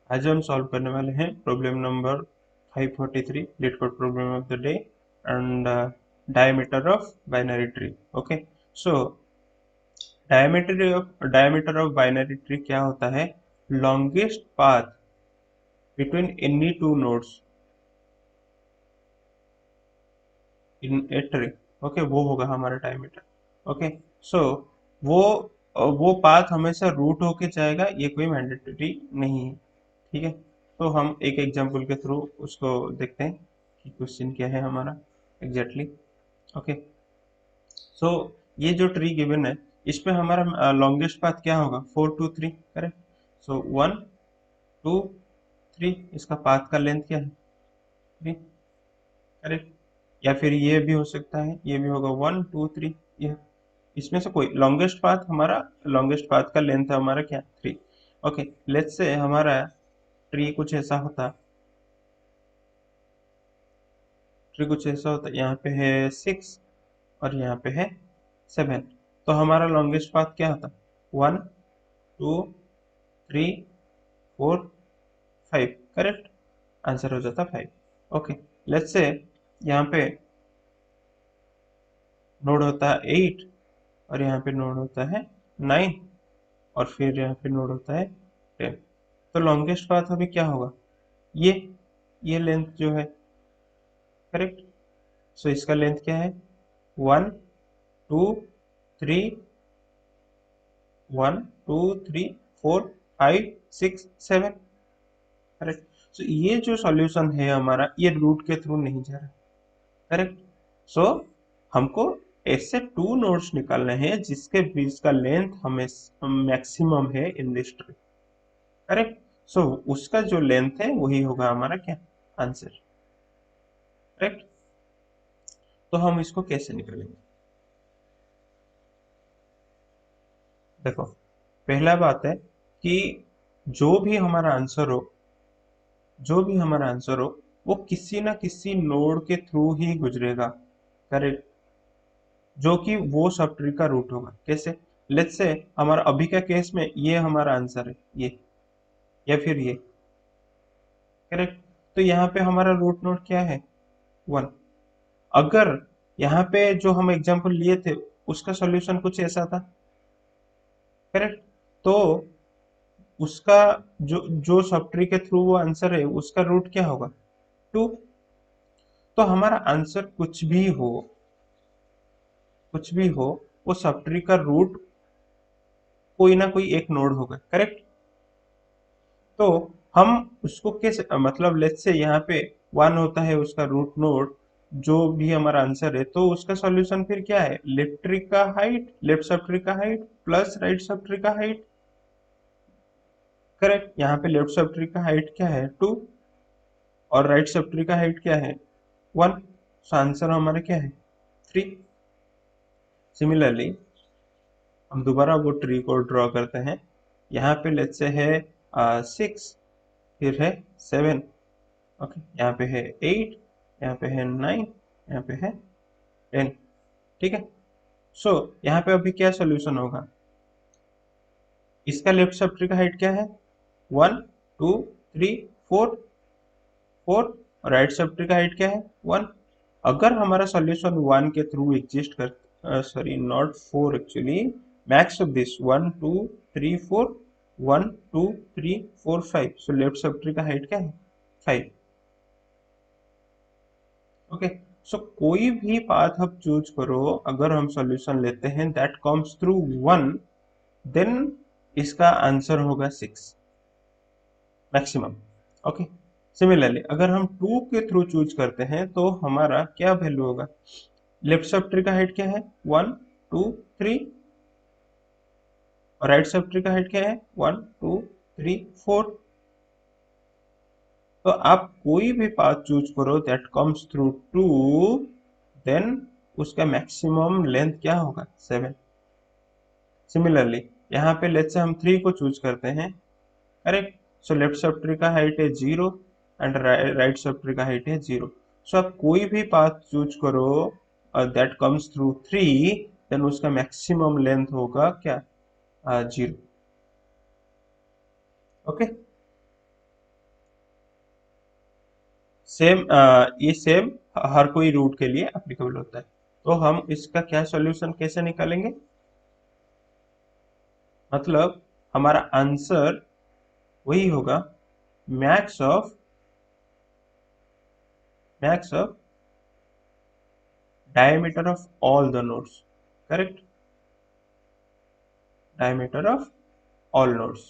आज हम सॉल्व करने वाले हैं problem number 543, leet code problem of the day and diameter of binary tree. Okay, so diameter of binary tree क्या होता है? Longest path between any two nodes in a tree. Okay, वो होगा हमारा डायमीटर। ओके, सो वो वो path हमेशा root होके जाएगा, ये कोई मैंडेटरी नहीं है। ठीक है, तो हम एक एग्जांपल के थ्रू उसको देखते हैं कि क्वेश्चन क्या है हमारा एग्जैक्टली। ओके, सो ये जो ट्री गिवन है, इसमें हमारा लॉन्गेस्ट पाथ क्या होगा? 4 2 3, करेक्ट। सो 1 2 3, इसका पाथ का लेंथ क्या है? 3, करेक्ट। या फिर ये भी हो सकता है, ये भी होगा 1 2 3, ये इसमें से कोई लॉन्गेस्ट पाथ, हमारा लॉन्गेस्ट पाथ का लेंथ है हमारा क्या? 3। ओके, लेट्स से हमारा ट्री कुछ ऐसा होता, यहाँ पे है 6 और यहाँ पे है 7, तो हमारा लॉन्गेस्ट पाथ क्या होता? 1 2 3 4 5, करेक्ट। आंसर हो जाता 5। ओके, लेट्स से यहाँ पे नोड होता है 8 और यहाँ पे नोड होता है 9 और फिर यहाँ पे नोड होता है 10, तो लॉन्गेस्ट पाथ अभी क्या होगा? ये ये लेंथ जो है, करेक्ट। सो इसका लेंथ क्या है? 1 2 3, 1 2 3 4 5 6 7, करेक्ट। सो ये जो सॉल्यूशन है हमारा, ये रूट के थ्रू नहीं जा रहा, करेक्ट। सो हमको ऐसे टू नोड्स निकालने हैं जिसके बीच का लेंथ हमें मैक्सिमम है इन दिस ट्री, करेक्ट। सो उसका जो लेंथ है वही होगा हमारा क्या? Answer, correct. तो हम इसको कैसे निकालेंगे? देखो, पहला बात है कि जो भी हमारा आंसर हो जो भी हमारा आंसर हो वो किसी ना किसी नोड के थ्रू ही गुजरेगा, करेक्ट, जो कि वो सब ट्री का रूट होगा। कैसे? लेट्स से हमारा अभी का केस में ये हमारा आंसर है, ये या फिर ये, करेक्ट। तो यहाँ पे हमारा रूट नोड क्या है? 1। अगर यहाँ पे जो हम एग्जांपल लिए थे उसका सॉल्यूशन कुछ ऐसा था, करेक्ट, तो उसका जो जो सब ट्री के थ्रू वो आंसर है उसका रूट क्या होगा? 2। तो हमारा आंसर कुछ भी हो, वो सब ट्री का रूट कोई ना कोई एक नोड होगा, करेक्ट। तो हम उसको कैसे, मतलब लेट्स से यहाँ पे 1 होता है उसका रूट नोड, जो भी हमारा आंसर है, तो उसका सॉल्यूशन फिर क्या है? लेफ्ट ट्री का हाइट, लेफ्ट सब ट्री का height plus right sub tree का हाइट, करेक्ट। यहाँ पे लेफ्ट सब ट्री का हाइट क्या है? 2 और राइट सब ट्री का हाइट क्या है? 1। सो आंसर हमारा क्या है? 3। सिमिलरली हम दोबारा वो ट्री को ड्रॉ करते हैं। यहाँ पे लेट्स से है 6, फिर है 7, ओके, यहाँ पे है 8, यहाँ पे है 9, यहाँ पे है 10, ठीक है। सो यहाँ पे अभी क्या सोल्यूशन होगा? इसका लेफ्ट सब ट्री का हाइट क्या है? 1 2 3 4, 4, और राइट सब ट्री का हाइट क्या है? 1। अगर हमारा सॉल्यूशन 1 के थ्रू एग्जिस्ट कर, sorry not 4 actually, max of this 1 2 3 4, 1 2 3 4 5, so left sub tree का हाइट क्या है? 5। ओके, सो कोई भी पाथ आप चूज करो, अगर हम सॉल्यूशन लेते हैं दैट कम्स थ्रू 1, देन इसका आंसर होगा 6 मैक्सिमम। ओके, सिमिलरली अगर हम 2 के थ्रू चूज करते हैं तो हमारा क्या वैल्यू होगा? लेफ्ट सब ट्री का हाइट क्या है? 1 2 3, और राइट सब ट्री का हाइट क्या है? 1 2 3 4। तो आप कोई भी पाथ चूज करो दैट कम्स थ्रू 2, देन उसका मैक्सिमम लेंथ क्या होगा? 7। सिमिलरली यहाँ पे लेट्स से हम 3 को चूज करते हैं, correct. So left sub tree का हाइट है 0 एंड राइट सब ट्री का हाइट है 0। सो आप कोई भी पाथ चूज करो दैट कम्स थ्रू 3, देन उसका मैक्सिमम लेंथ होगा क्या? 0। ओके, सेम ये सेम हर कोई रूट के लिए एप्लीकेबल होता है। तो हम इसका क्या सॉल्यूशन कैसे निकालेंगे? मतलब हमारा आंसर वही होगा max of diameter of all the nodes, correct? Diameter of all nodes,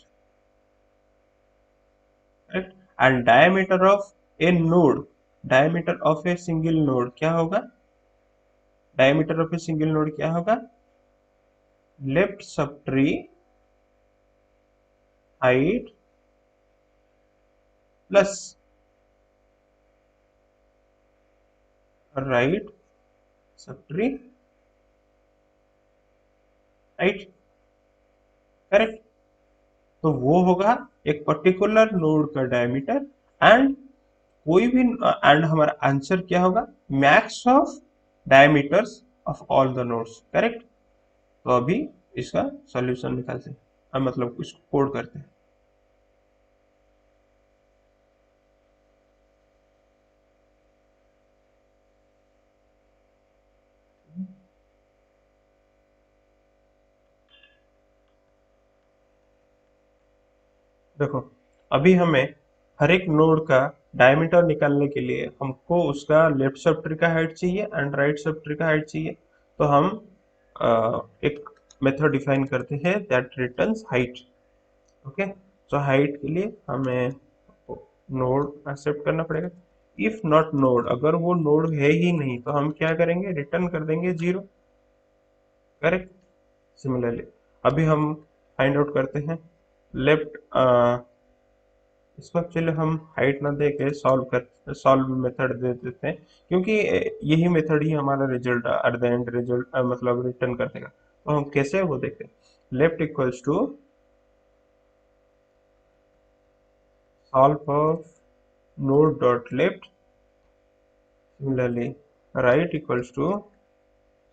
correct? And diameter of a node, diameter of a single node क्या होगा? Diameter of a single node क्या होगा? Left subtree height plus right subtree height, correct? तो वो होगा एक particular node का diameter, and कोई भी एंड हमारा आंसर क्या होगा? Max of diameters of all the nodes, correct? तो अभी इसका सॉल्यूशन निकालते हैं, मतलब इसको कोड करते हैं। देखो, अभी हमें हर एक नोड का डायमीटर निकालने के लिए हमको उसका लेफ्ट सब ट्री का हाइट चाहिए एंड राइट सब ट्री का हाइट चाहिए। तो हम एक मेथड डिफाइन करते हैं दैट रिटर्न्स हाइट। ओके, तो हाइट के लिए हमें नोड एक्सेप्ट करना पड़ेगा। इफ नॉट नोड, अगर वो नोड है ही नहीं तो हम क्या करेंगे? रिटर्न कर देंगे जीरो, करेक्ट? सिमिलरली अभी हम फाइंड आउट करते हैं लेफ्ट, इसको एक्चुअली हम हाइट ना दे के सॉल्व मेथड दे देते हैं, क्योंकि यही मेथड ही हमारा result at the end result मतलब रिटर्न कर देगा। तो हम कैसे वो देखते हैं। Left equals to solve of node dot left, similarly right equals to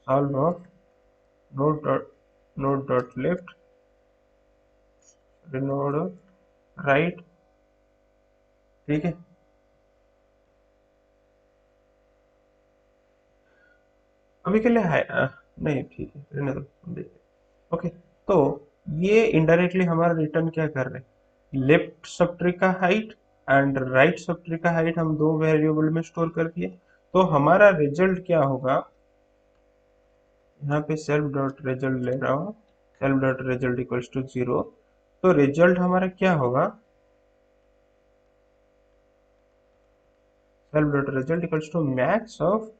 solve of node dot left, node right, ठीक है? अभी के लिए है नहीं, ठीक है, रहने दो, हम देखते हैं। ओके, तो ये इनडायरेक्टली हमारा रिटर्न क्या कर रहे हैं? लेफ्ट सब ट्री का height and right sub tree का हाइट हम दो वेरिएबल में स्टोर कर दिए। तो हमारा रिजल्ट क्या होगा? यहाँ पे सेल्फ डॉट रिजल्ट ले रहा हूँ, self dot result equals to zero. तो रिजल्ट हमारा क्या होगा? Self dot result equals to max of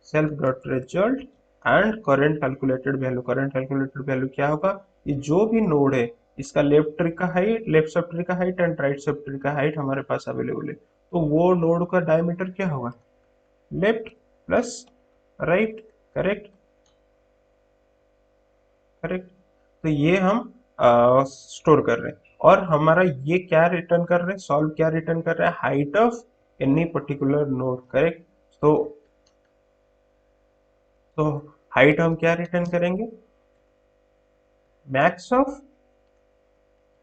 self dot result and current calculated value. Current calculated value क्या होगा? ये जो भी नोड है इसका लेफ्ट ट्री का हाइट, लेफ्ट सब ट्री का height and right sub tree का हाइट हमारे पास अवेलेबल है। तो वो नोड का डायमीटर क्या होगा? Left plus right, correct? Correct. तो ये हम स्टोर कर रहे हैं, और हमारा ये क्या रिटर्न कर रहे हैं? सॉल्व क्या रिटर्न कर रहा है? Height of any particular node, correct? तो तो हाइट हम क्या रिटर्न करेंगे? Max of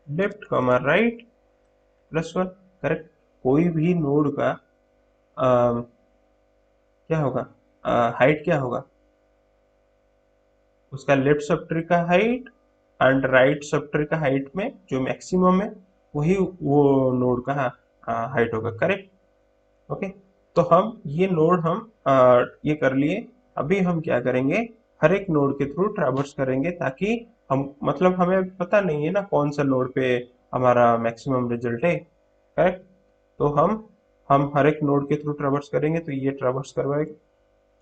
left comma right plus one, correct? कोई भी नोड का क्या होगा? हाइट क्या होगा? उसका लेफ्ट सब ट्री का height and right sub tree का हाइट में जो मैक्सिमम है वही वो नोड का हाइट होगा, करेक्ट? ओके, तो हम ये नोड हम ये कर लिए। अभी हम क्या करेंगे? हर एक नोड के थ्रू ट्रैवर्स करेंगे, ताकि हम मतलब हमें पता नहीं है ना कौन सा नोड पे हमारा मैक्सिमम रिजल्ट है, करेक्ट? तो हम हर एक नोड के थ्रू ट्रैवर्स करेंगे, तो ये ट्रैवर्स करवाएगा।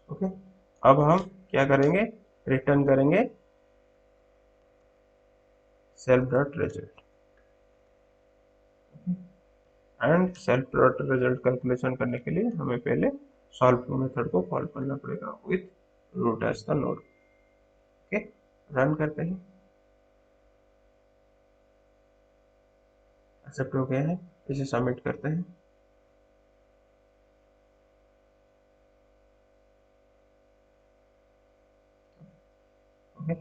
ओके, अब हम क्या करेंगे? रिटर्न करेंगे self dot result, and self dot result calculation करने के लिए हमें पहले सॉल्व मेथड को कॉल करना पड़ेगा with root as the node. Okay, run करते हैं। एक्सेप्ट हो गया है, इसे सबमिट करते हैं। ओके,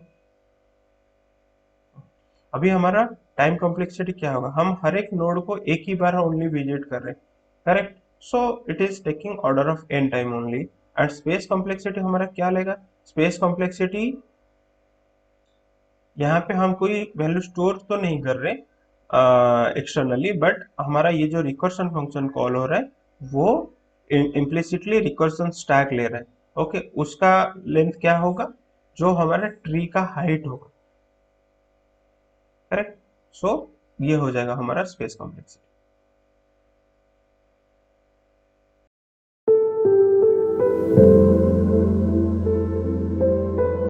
अभी हमारा टाइम कॉम्प्लेक्सिटी क्या होगा? हम हर एक नोड को एक ही बार ओनली विजिट कर रहे हैं, correct? So it is taking order of n time only. And space complexity हमारा क्या लेगा? स्पेस कॉम्प्लेक्सिटी यहाँ पे हम कोई वैल्यू स्टोर तो नहीं कर रहे एक्सटर्नली, बट हमारा ये जो रिकर्सन फंक्शन कॉल हो रहा है वो इम्प्लिसिटली रिकर्सन स्टैक ले रहा है। ओके, उसका लेंथ क्या होगा? जो हमारा ट्री का हाइट होगा। करेक्ट। सो ये हो जाएगा हमारा स्पेस कॉम्प्लेक्सिटी।